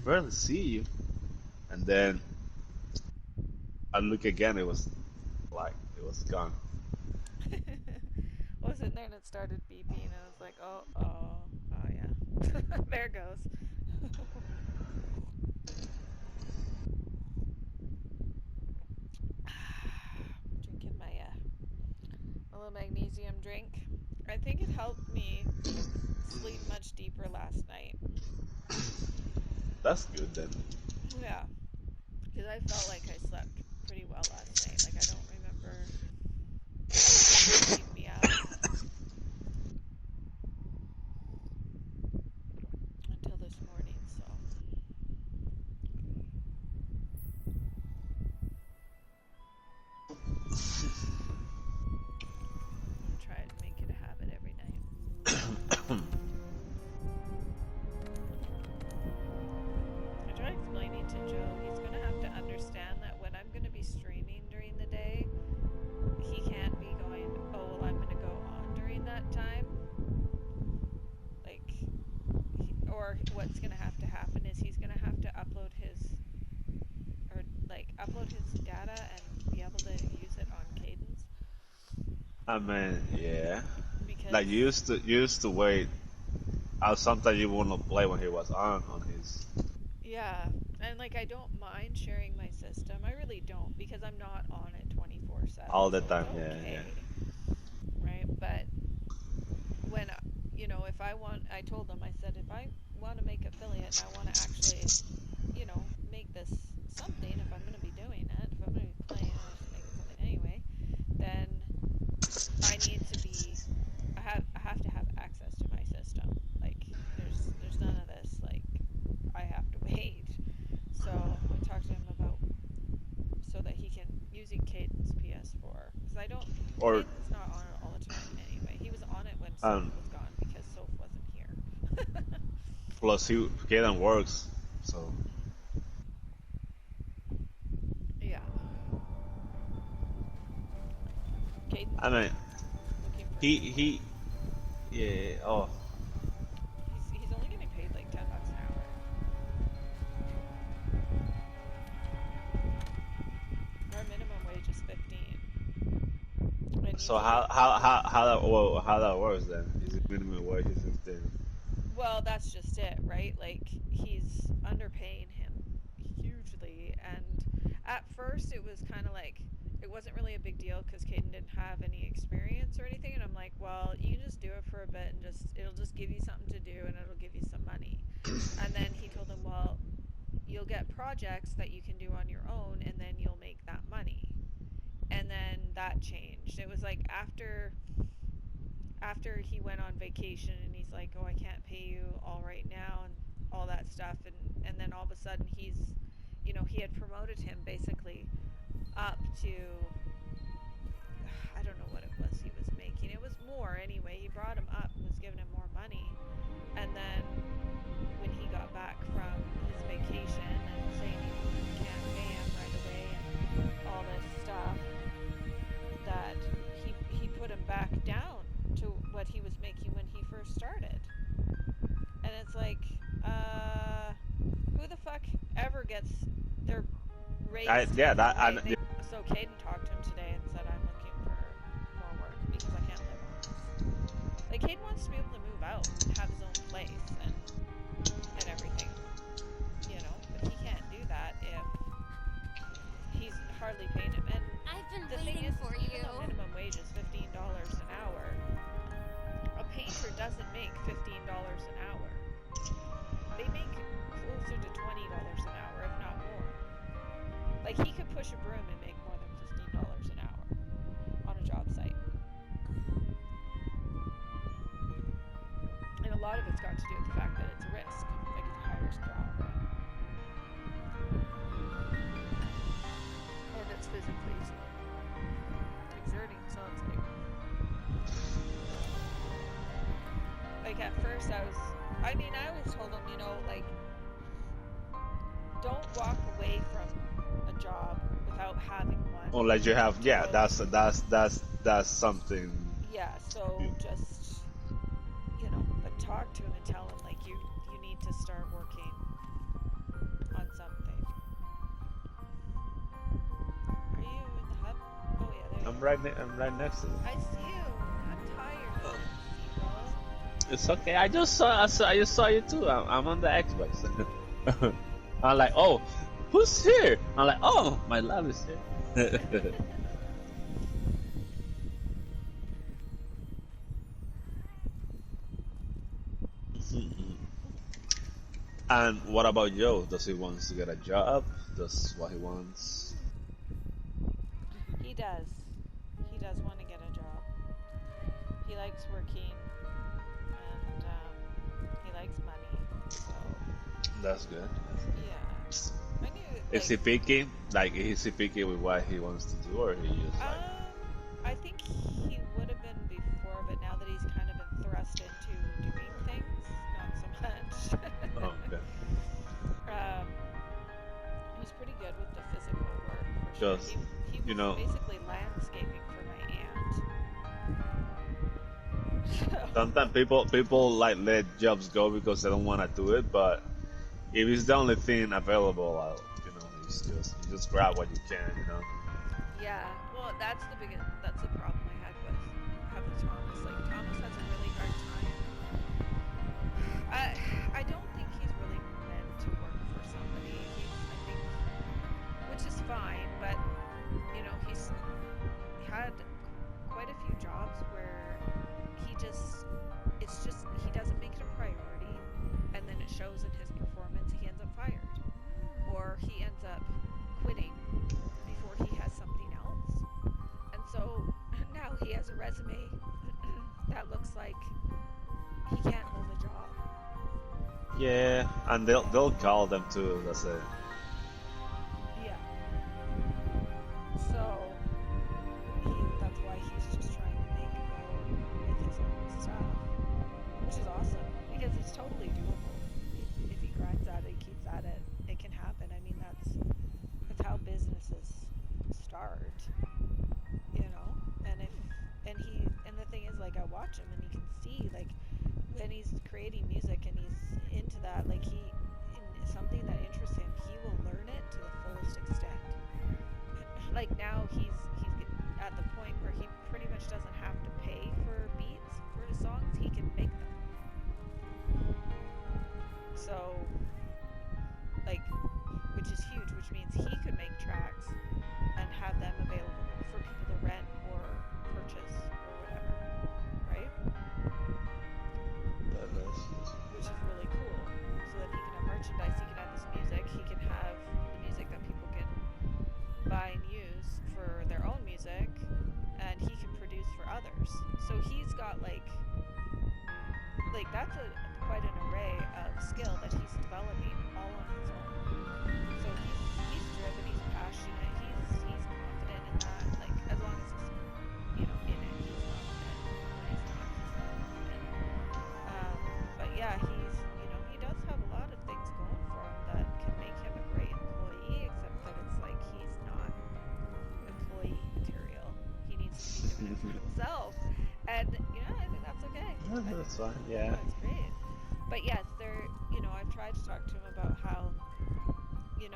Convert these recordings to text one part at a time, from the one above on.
can barely see you. And then I look again, it was like, it was gone. I was sitting there and it started beeping, and I was like, oh yeah. There it goes. Drinking my little magnesium drink. I think it helped me sleep much deeper last night. That's good then. Yeah, because I felt like I slept pretty well last night. Like I don't remember anything waking me up until this morning. So I'm gonna try to make it a habit every night. I tried explaining to Joe he's gonna have to understand that when I'm gonna be streaming during the day, he can't be going, oh well, I'm gonna go on during that time. Like, or what's gonna have to happen is he's gonna have to upload his or like upload his data and be able to use it on Cadence I mean, yeah. Like because you used to wait. Sometimes you wouldn't play when he was on his yeah, and like I don't mind sharing my system. I really don't because I'm not on it 24/7, all the so it's time. Yeah, yeah. okay, right? But when if I want, I told them, I said, if I want to make affiliate and I want to actually, make this something, if I'm going to be doing it, if I'm going to be playing, I should make it something anyway, then I need to be, I have to have access to my system. Like, there's none of this, like, I have to wait. So I talked to him about, so that he can, using Cadence PS4, because I don't, Or Cadence not on it all the time anyway. He was on it when Soph um, was gone because Soph wasn't here. plus he Kaden works, so Yeah, Cadence I is mean looking for a new one. he yeah. Oh, He's only getting paid like $10 an hour. Our minimum wage is 15, and so usually, how that works then? Is it minimum wage? Is it then? well, that's just it, right? Like he's underpaying him hugely, and at first it was kind of like it wasn't really a big deal because Caden didn't have any experience or anything, and I'm like, well, you can just do it for a bit and just it'll just give you something to do and it'll give you some money. And then he told him, well, you'll get projects that you can do on your own, and then you'll make that money. And then that changed. It was like after he went on vacation and he's like, oh, I can't pay you all right now and all that stuff, and then all of a sudden he had promoted him basically up to, I don't know what it was he was making. It was more anyway. He brought him up and was giving him more money. And then when he got back from his vacation and saying he can't pay him right away and all this stuff, that he put him back down to what he was making when he first started. And it's like, who the fuck ever gets their I raise yeah taken that away? I So Caden talked to him today and said, I'm looking for more work because I can't live on this. Like, Caden wants to be able to move out and have his own place and everything, but he can't do that if he's hardly paying him. And I've been the thing waiting is for even you. though minimum wage is $15 an hour, a painter doesn't make $15 an hour. They make closer to $20 an hour, if not more. Like, he could push a broom and make more than $15 an hour on a job site. And a lot of it's got to do with the fact that it's a risk. Like, it's a high risk job, right? And it's physically exerting, so it's like at first I always told him, like, don't walk away from a job without having one unless you have to yeah. go. That's something. Yeah, so just but talk to him and tell him like you need to start working I'm right next to it. I see you. I'm tired. I didn't see you, bro. It's okay. I just saw you too. I'm on the Xbox. I'm like, oh, who's here? I'm like, oh, my love is here. And what about Joe? Does he wants to get a job? Does what he wants? He does. He does want to get a job. He likes working, and he likes money. So That's good. yeah, I knew Is like he picky? Like, is he picky with what he wants to do, or he just like? I think he would have been before, but now that he's kind of been thrust into doing things, not so much. Oh, okay. um, he's pretty good with the physical work for sure. Just He you was know, basically landscaping for my aunt. So sometimes people like let jobs go because they don't want to do it, but if it's the only thing available, you just grab what you can. yeah, well, that's the problem I had with Thomas. Like Thomas has a really hard time. I don't think he's really meant to work for somebody. I think, which is fine, but he's had quite a few jobs where it's just he doesn't make it a priority, and then it shows in his performance. He ends up fired, or he ends up quitting before he has something else. And so now he has a resume that looks like he can't hold a job. Yeah, and they'll call them too. That's it. Yeah. So that's why he's just trying to make a go with his own stuff, which is awesome because it's totally doable. If he grinds at it, keeps at it, it can happen. I mean, that's how businesses start, you know. And the thing is, like, I watch him and you can see like when he's creating music and he's into that, like something that interests him, he will learn it to the fullest extent. Like now he's at the point where he pretty much doesn't have to pay for beats for his songs, he can make them. So like, which is huge, which means he could make tracks and have them available for people to rent or purchase or whatever, right? Which is really cool. So then he can have merchandise, he can have this music, he can have the music that people can buy and use for their own music, and he can produce for others. So he's got like that's quite an array of skill that he's developing all on his own. So he's driven, he's passionate, he's confident in that. Like as long as he's in it, he's confident. When he's not, he's not confident. But yeah, he does have a lot of things going for him that can make him a great employee, except that it's like he's not employee material. He needs to be doing it for himself. And I think that's okay. That's fine. Yeah. It's great. But yes, I've tried to talk to him about how, you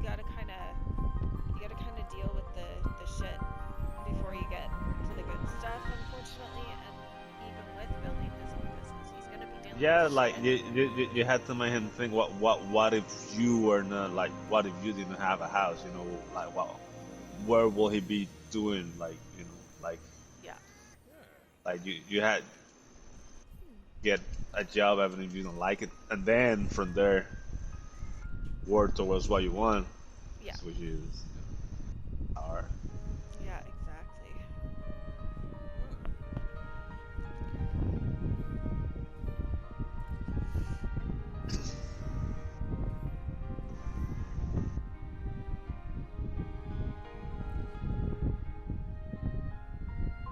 gotta kind of deal with the shit before you get to the good stuff. Unfortunately, and even with building his own business, he's gonna be dealing. Yeah, with like shit. you had to make him think what if you were not, like, what if you didn't have a house, like where will he be doing, like, like Yeah. you had get a job even if you don't like it, and then from there work towards what you want, Yeah. which is hard. Yeah. Exactly.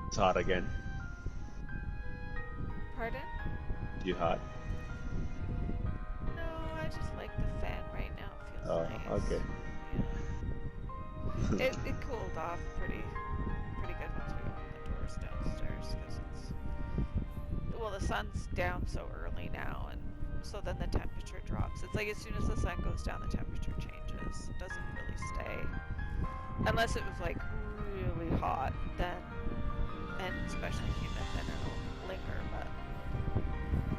It's hot again. Pardon? You hot? No, I just like the fan right now. It feels Oh, nice. okay. Yeah. It cooled off pretty good once we opened the doors downstairs because the sun's down so early now, and so then the temperature drops. It's like as soon as the sun goes down, the temperature changes. It doesn't really stay. Unless it was like really hot, then, and especially humid, then it'll linger. But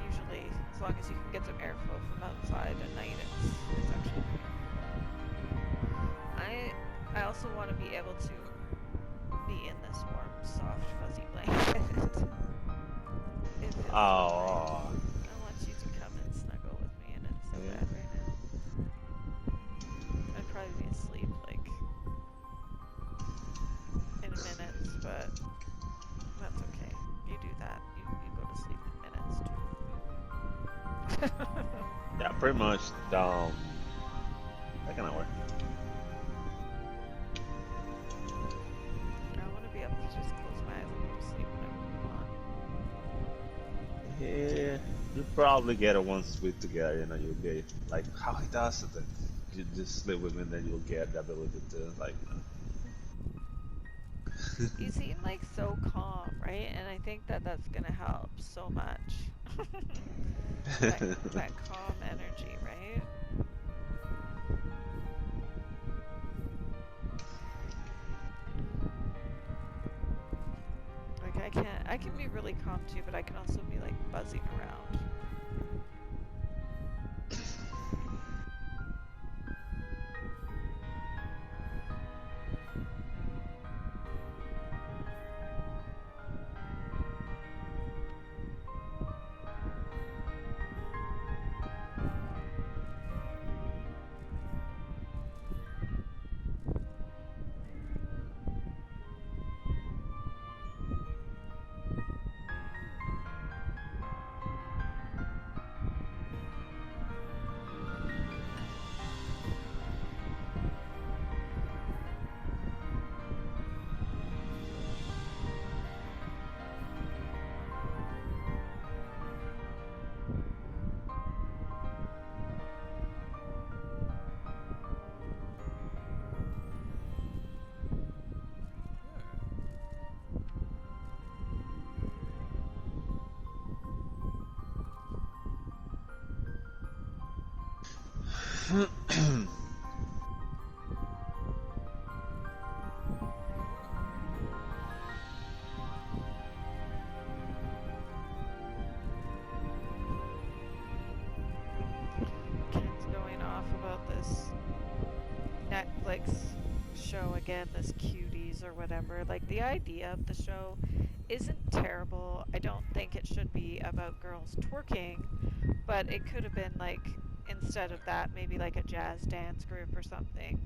usually, as long as you can get some airflow from outside at night, it's actually great. I also want to be able to be in this warm, soft, fuzzy blanket. It feels so Oh. nice. I want you to come and snuggle with me, and it's so bad right now. I'd probably be asleep like in minutes, but that's okay. You do that. You go to sleep in minutes too. Yeah, pretty much. That kind of work. I want to be able to just close my eyes and go to sleep whenever I want. Yeah, you probably get it once we together. You know, you'll be like how he does it. You just sleep with me, and then you'll get the ability to like. You seem like so calm, right? And I think that that's gonna help so much. that calm energy, right? Like I can be really calm too, but I can also be like buzzing around. Ken's going off about this Netflix show again, this Cuties or whatever. Like, the idea of the show isn't terrible. I don't think it should be about girls twerking, but it could have been like, instead of that, maybe like a jazz dance group or something.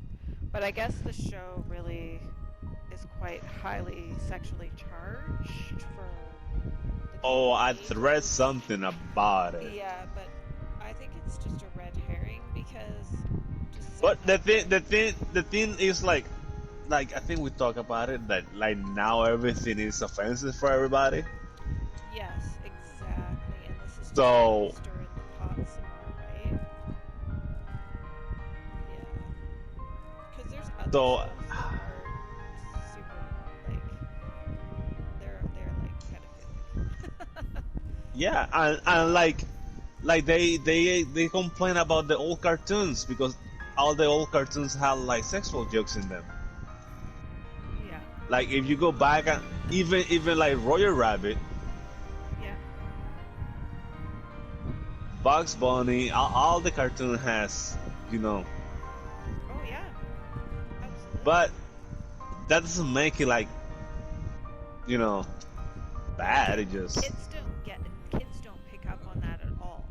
But I guess the show really is quite highly sexually charged for the Oh, I teen read ages. something about it. Yeah, but I think it's just a red herring because just But sometimes the thing is like I think we talk about it that like now everything is offensive for everybody. yes, exactly, and this is just So stirring the pot some more, right? Yeah, because there's other so shows that are super like they're like pedophilic. yeah, and like they complain about the old cartoons because all the old cartoons had like sexual jokes in them. Yeah, Like if you go back and even like Roger Rabbit, yeah. Bugs Bunny, all the cartoon has, you know, Oh yeah, absolutely. but that doesn't make it like, you know, But bad. It just kids don't pick up on that at all.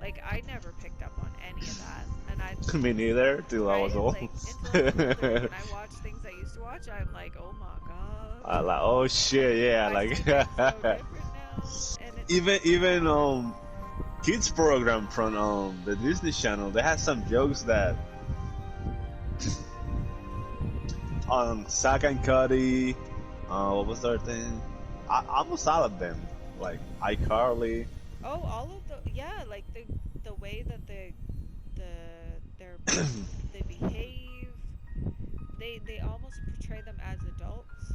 Like I never picked up on any of that, and I me neither till I was right old. like until I was older. When I watch things I used to watch, I'm like, oh my I god, like oh shit yeah I like see things so different now, and it's even kids program from the Disney Channel they had some jokes that on Zack and Cody, what was the other thing? Almost all of them, like iCarly. oh all of the yeah like the way that the their they behave, they almost portray them as adults.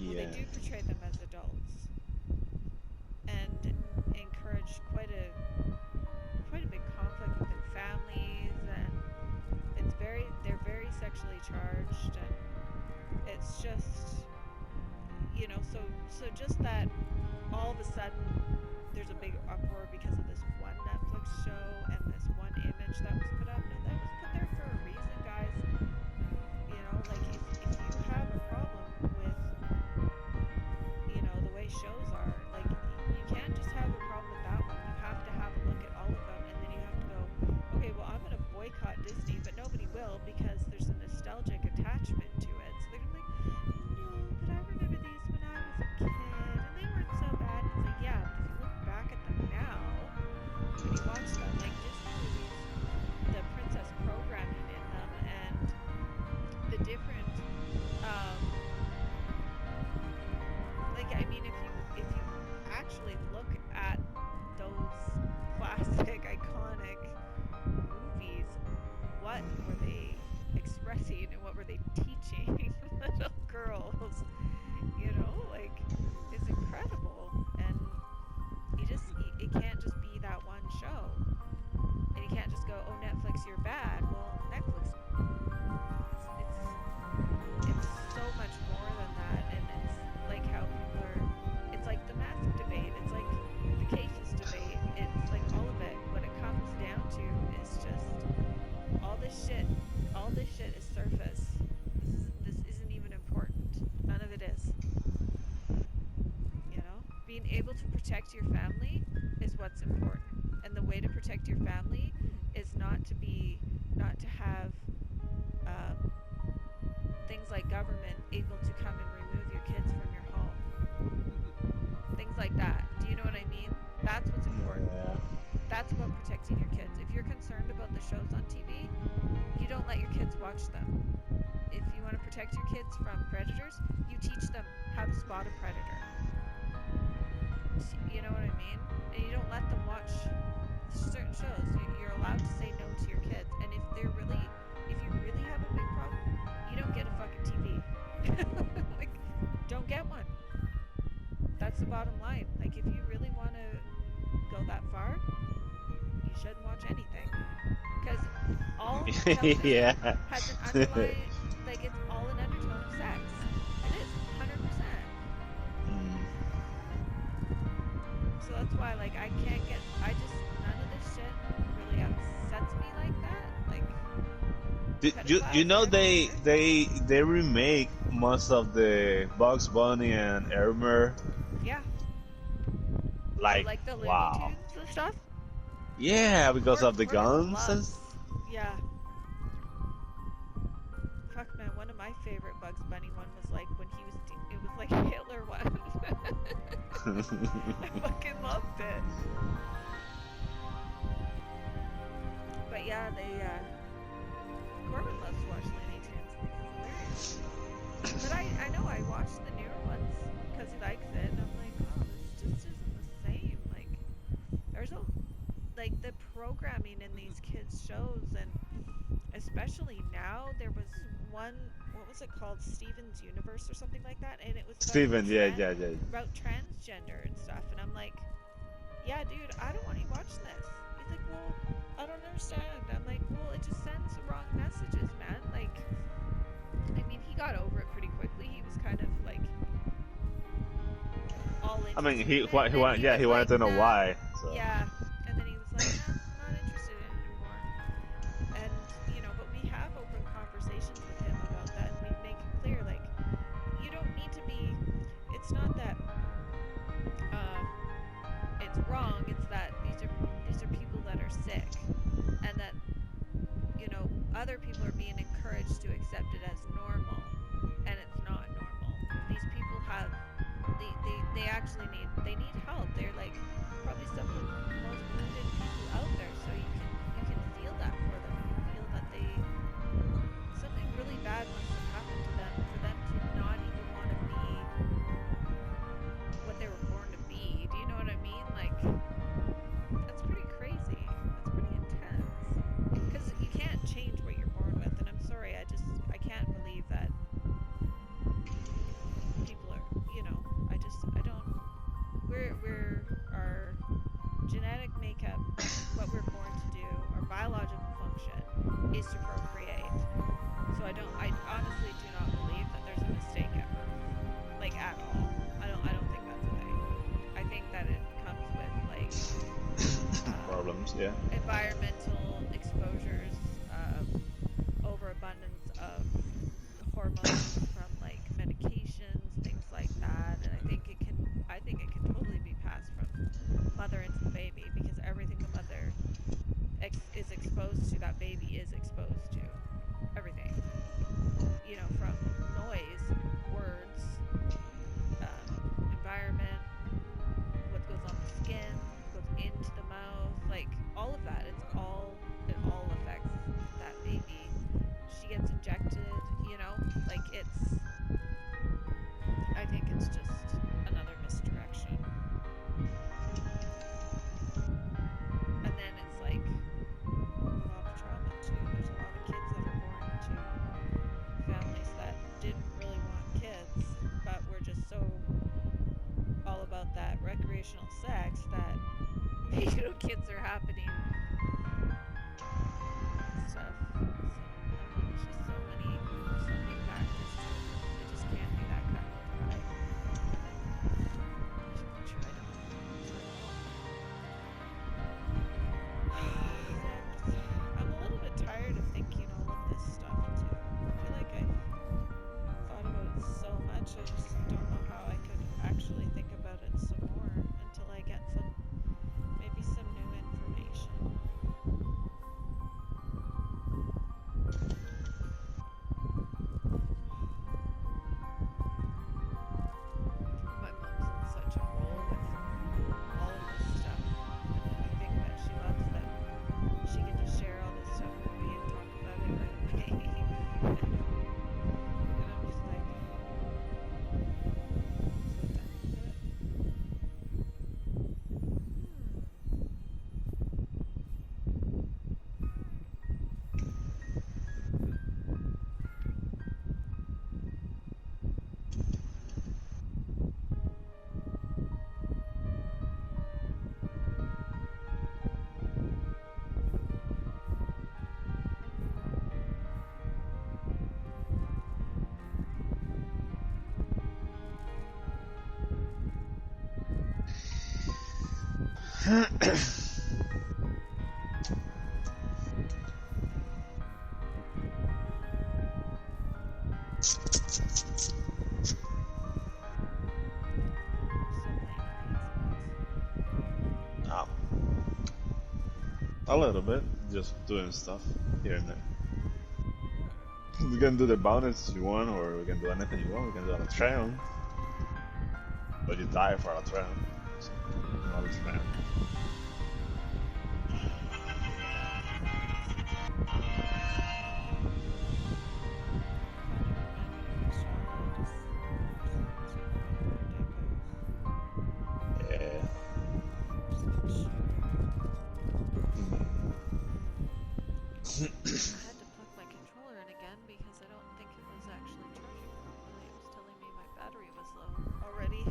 Well, they Yeah. do portray them as adults and encourage quite a big conflict within families, and they're very sexually sexually charged, and it's just, so just that all of a sudden there's a big uproar because of this one Netflix show and this one image that was put up. No, that was put there for a reason, guys. Like if you have a problem with, the way shows are, like you can't just have a problem with that one. You have to have a look at all of them, and then you have to go, okay, well, I'm gonna boycott Disney, but nobody will because there's a nostalgic attachment to it. So they're gonna be like, no, but I remember these when I was a kid, and they weren't so bad. And it's like, yeah, but if you look back at them now, when you watch them, like Disney movies, the princess programming in them, and the different, if you actually look at those classic, iconic movies, what were they expressing and what were they teaching little girls? Like, it's incredible. And it can't just be that one show. And you can't just go, oh, Netflix, you're bad. Well, Netflix, it's so much more than that. And it's like how people are, it's like the mask debate, it's like the cases debate, it's like all of it. What it comes down to is just all this shit is surface. This isn't even important. None of it is. Being able to protect your family is what's important. And the way to protect your family is not to have things like government able to come and remove your kids from your home. Things like that. Do you know what I mean? That's what's important. That's about protecting your kids. If you're concerned about the shows on TV, you don't let your kids watch them. If you want to protect your kids from predators, you teach them how to spot a predator. You know what I mean? And you don't let them watch certain shows. You're allowed to say no to your kids. And if you really have a big problem, you don't get a fucking TV. Like, don't get one. That's the bottom line. Like, if you really want to go that far, you shouldn't watch anything. Because all television has an underlying, like, it's all an undertone of sex. It is, 100%. So that's why, like, none of this shit really upsets me like that. Like, they remake most of the Bugs Bunny and Elmer. Yeah. Like the Looney wow. Tunes and stuff. Yeah, because of the guns. Yeah. Fuck, man, one of my favorite Bugs Bunny one was like when it was like a Hitler one. I fucking loved it. But yeah, Corbin loves to watch Looney Tunes. It's hilarious. But I know I watched the newer ones because he likes it, and I'm like, oh, this just isn't the same. Like, there's the programming in these kids' shows, and especially now, there was one, what was it called, Steven's Universe or something like that, and it was about transgender and stuff, and I'm like, yeah, dude, I don't want you watching this. He's like, well, I don't understand. I'm like, well, it just sends the wrong messages, man. Like, I mean, he got over it pretty quickly. He was kind of like all in. I mean, he wanted to know why. So. Yeah, and then he was like, I'm not interested in it anymore. And but we have open conversations with him about that, and we make it clear, like, you don't need to be. It's not that it's wrong. It's that these are people that are sick, and that other people are being encouraged to accept it as normal, and it's not normal. These people have they actually need help. They're like probably some of the most wounded people out there, so you can feel that for them. You feel that something really bad must have happened to them for them to not even want to be what they were born to be. Do you know what I mean? Like, that's pretty crazy. That's pretty intense. Because you can't change what you're born with, and I'm sorry, I can't believe that people are, I don't, our genetic makeup, what we're born to do, our biological function is to procreate. So I Yeah. environmental exposures, overabundance of hormones from like medications, things like that, and I think it can totally be passed from mother into the baby because everything the mother is exposed to, that baby is exposed to everything. You know, from noise, words, environment, what goes on the skin, what goes into the mouth, like all of that. It all affects that baby. She gets injected, you know, like I think it's just another misdirection. And then it's like a lot of trauma too. There's a lot of kids that are born to families that didn't really want kids, but were just so all about that recreational sex that you know kids are happening and stuff. So I don't know. It's just so many factors to it. It just can't be that cut and dry. But try to I'm a little bit tired of thinking all of this stuff too. I feel like I've thought about it so much. I just don't know how I could actually think about it some more until I get maybe some new information. My mom's in such a role with all of this stuff, and I think that she loves that she can just share all this stuff with me and talk about it right away. And I'm just like, so done with it. Oh. A little bit, just doing stuff here and there. We can do the bonus you want, or we can do anything you want. We can do a trail, but you die for a trail. So, not a trail. Yeah. I had to plug my controller in again because I don't think it was actually charging properly. It was telling me my battery was low already.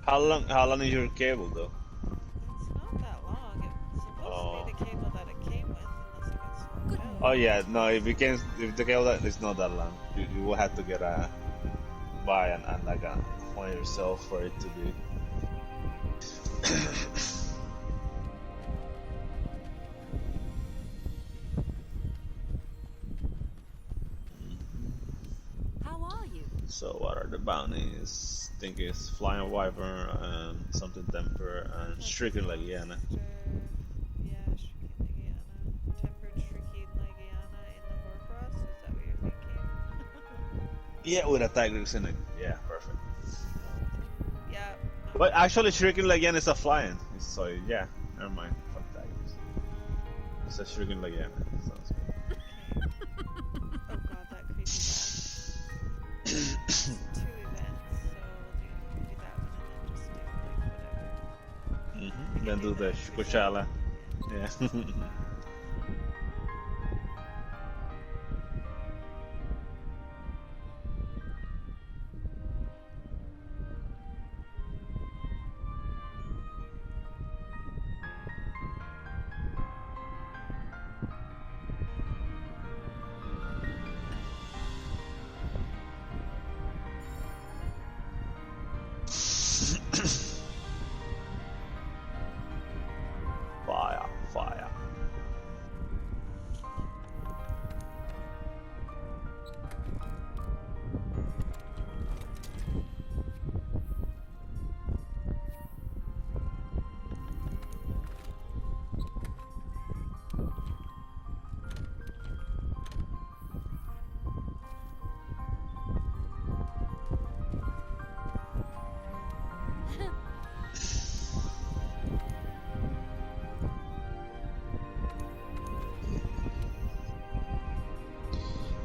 How long is your cable though? It's not that long. It's supposed to be the cable that it came with, unless it gets swapped out. Oh yeah, no. If the cable that is not that long, you will have to get buy and like a one yourself for it to be. How are you? So what are the bounties? I think it's Flying Wyvern and something Temper and Shrieking Legiana. Yeah, Shrieking Legiana. Tempered Shrieking Legiana in the Horcrux? Is that what you're thinking? Yeah, with a Tigris in it. Yeah, perfect. Yeah. But actually, Shrieking Legiana is a flying. So yeah, never mind. Fuck Tigris. It's a Shrieking Legiana. Sounds good. Oh god, that creepy guy. 2 events, so we'll do that one and then just do like whatever. Then do the Shukoshala. Yeah. Fire, fire.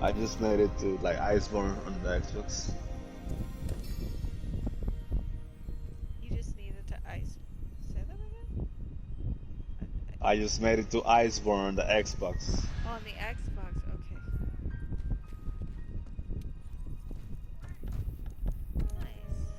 I just made it to like Iceborne on the Xbox. You just needed to ice. Say that again? I just made it to Iceborne on the Xbox. On the Xbox, okay. Nice.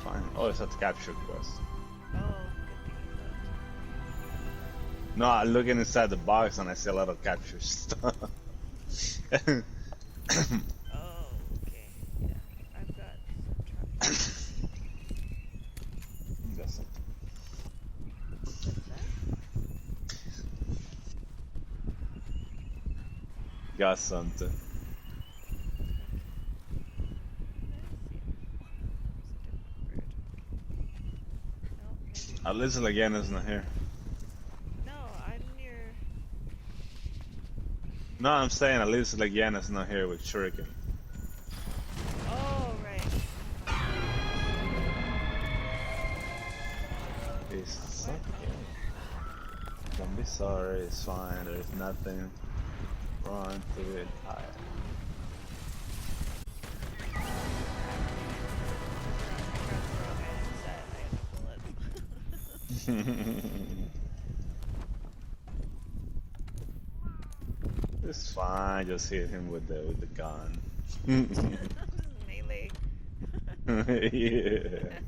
Fine. Oh, it's a capture quest. Oh, good thing you looked. No, I'm looking inside the box and I see a lot of capture stuff. Oh, okay. Yeah, I've got some traps. Got something. What's that? Got something. At least Legiana's not here. No, I'm near. No, I'm saying at least Legiana's not here with Shuriken. Oh, right. It's okay. Don't be sorry, it's fine, there's nothing wrong to it. It's fine, just hit him with the gun. Melee. Yeah.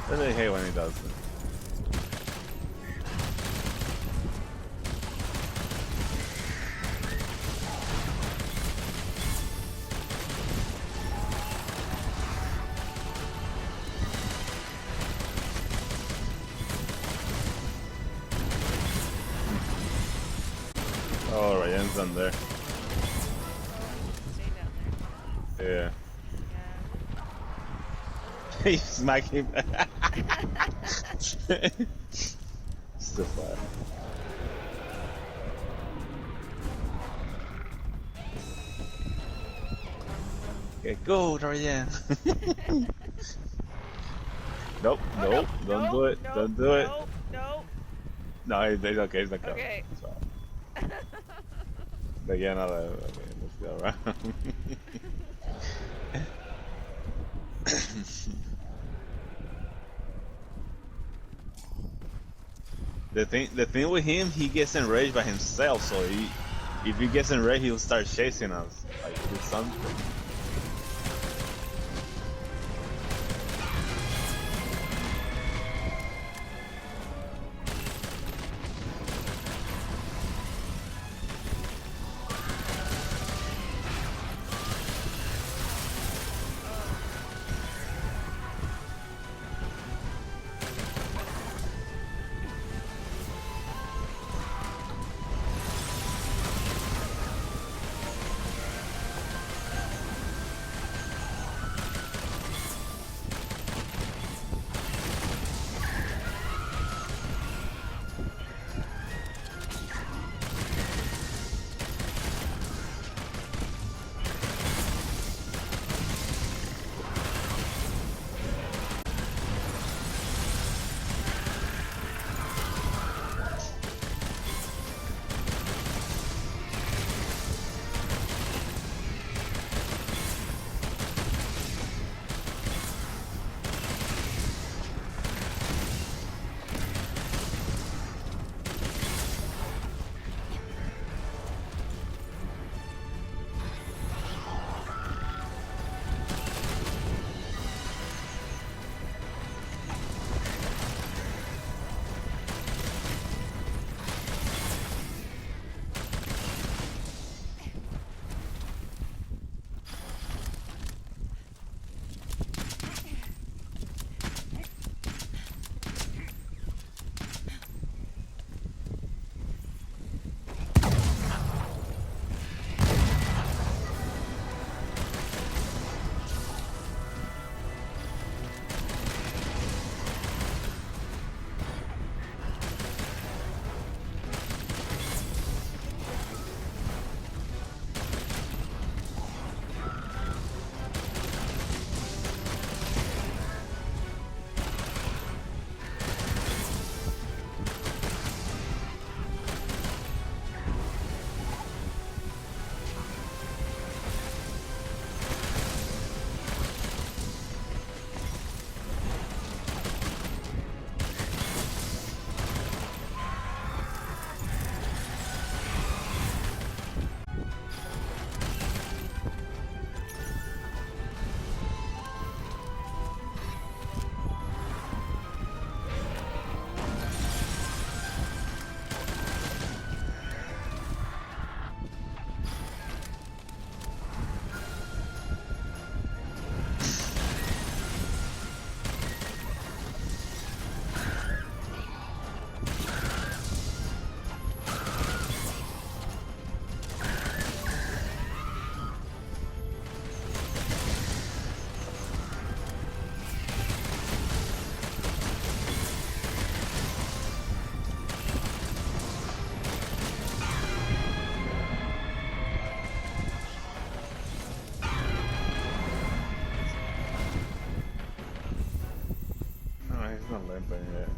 I really hate when he does it. Oh, Ryan's on there. Stay down Yeah. there. He's smacking. Still fire. Okay, go, Dorian. Nope, Oh no! nope, don't No! do it, No! don't do it. No! No! No, it's okay, it's not coming. Okay. So, again, okay, let's go around. The thing with him, he gets enraged by himself. So if he gets enraged, he'll start chasing us, like do something. No, he's not limping yet.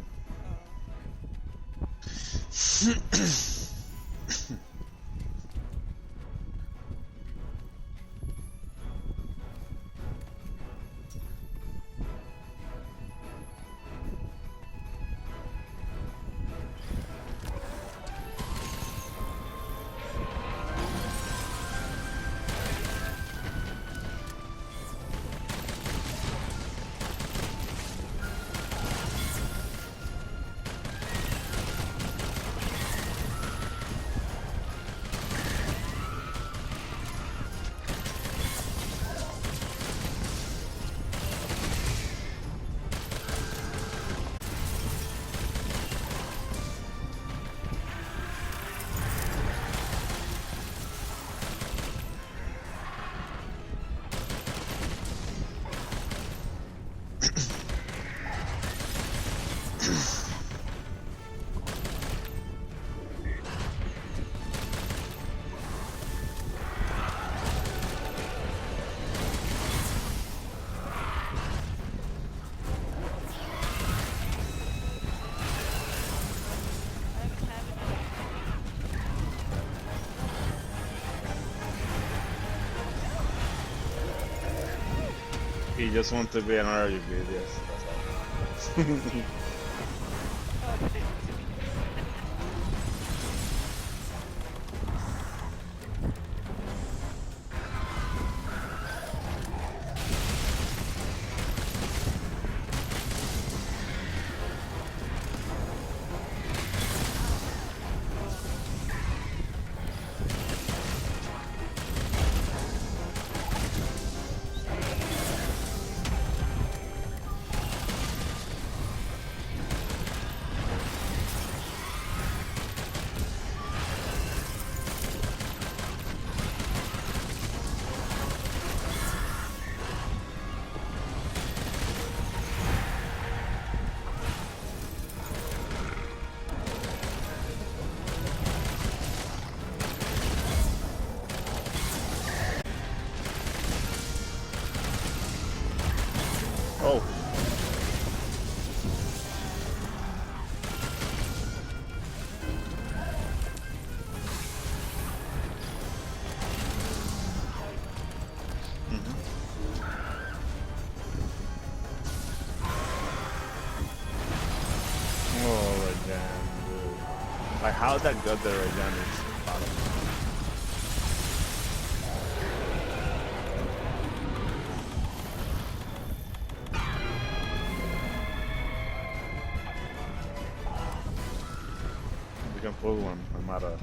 He just wants to be another review, yes, that's all. Oh, shit. Oh. Mhm. Oh, Regen, dude. Like, how that got the Regen is bottom. We can pull one, no matter.